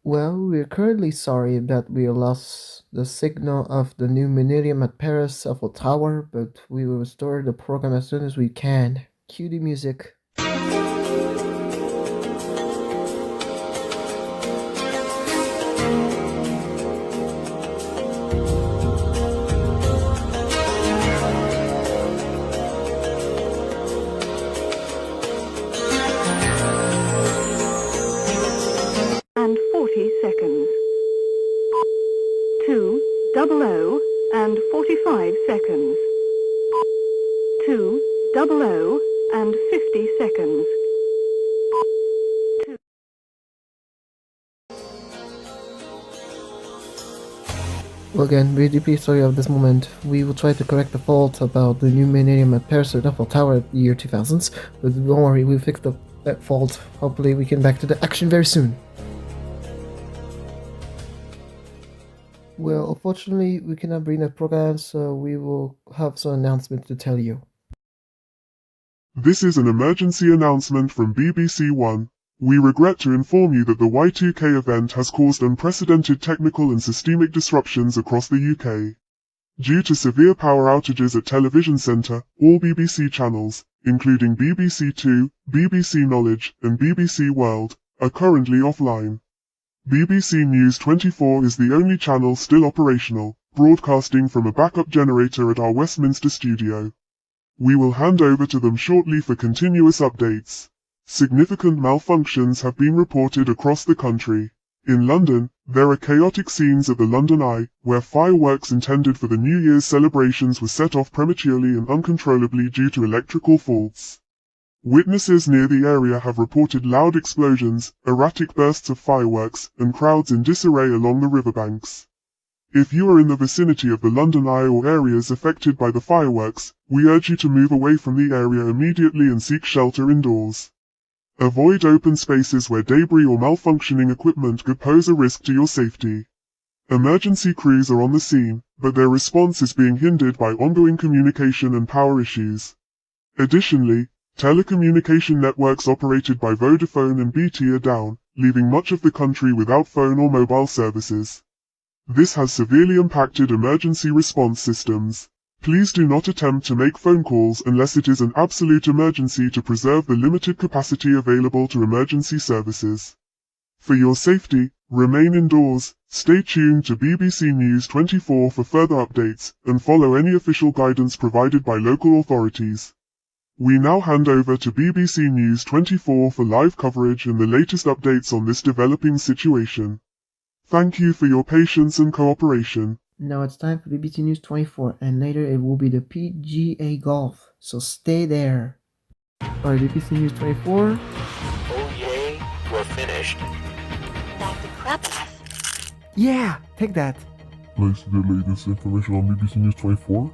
Well, we're currently sorry that we lost the signal of the new millennium at Paris Eiffel Tower, but we will restore the program as soon as we can. Cue the music. And 40 seconds. 200 and 45 seconds. 200 and 50 seconds. Well, again, we're deeply sorry of this moment. We will try to correct the fault about the new millennium at Paris Eiffel Tower at the year 2000s, but don't worry, we'll fix that fault. Hopefully we can back to the action very soon. Well, unfortunately, we cannot bring the program, so we will have some announcements to tell you. This is an emergency announcement from BBC One. We regret to inform you that the Y2K event has caused unprecedented technical and systemic disruptions across the UK. Due to severe power outages at Television Centre, all BBC channels, including BBC Two, BBC Knowledge, and BBC World, are currently offline. BBC News 24 is the only channel still operational, broadcasting from a backup generator at our Westminster studio. We will hand over to them shortly for continuous updates. Significant malfunctions have been reported across the country. In London, there are chaotic scenes at the London Eye, where fireworks intended for the New Year's celebrations were set off prematurely and uncontrollably due to electrical faults. Witnesses near the area have reported loud explosions, erratic bursts of fireworks, and crowds in disarray along the riverbanks. If you are in the vicinity of the London Eye or areas affected by the fireworks, we urge you to move away from the area immediately and seek shelter indoors. Avoid open spaces where debris or malfunctioning equipment could pose a risk to your safety. Emergency crews are on the scene, but their response is being hindered by ongoing communication and power issues. Additionally, telecommunication networks operated by Vodafone and BT are down, leaving much of the country without phone or mobile services. This has severely impacted emergency response systems. Please do not attempt to make phone calls unless it is an absolute emergency to preserve the limited capacity available to emergency services. For your safety, remain indoors, stay tuned to BBC News 24 for further updates, and follow any official guidance provided by local authorities. We now hand over to BBC News 24 for live coverage and the latest updates on this developing situation. Thank you for your patience and cooperation. Now it's time for BBC News 24, and later it will be the PGA Golf, so stay there. Alright, BBC News 24. Oh yay, we're finished. Back to crap. Yeah, take that. Place the latest information on BBC News 24.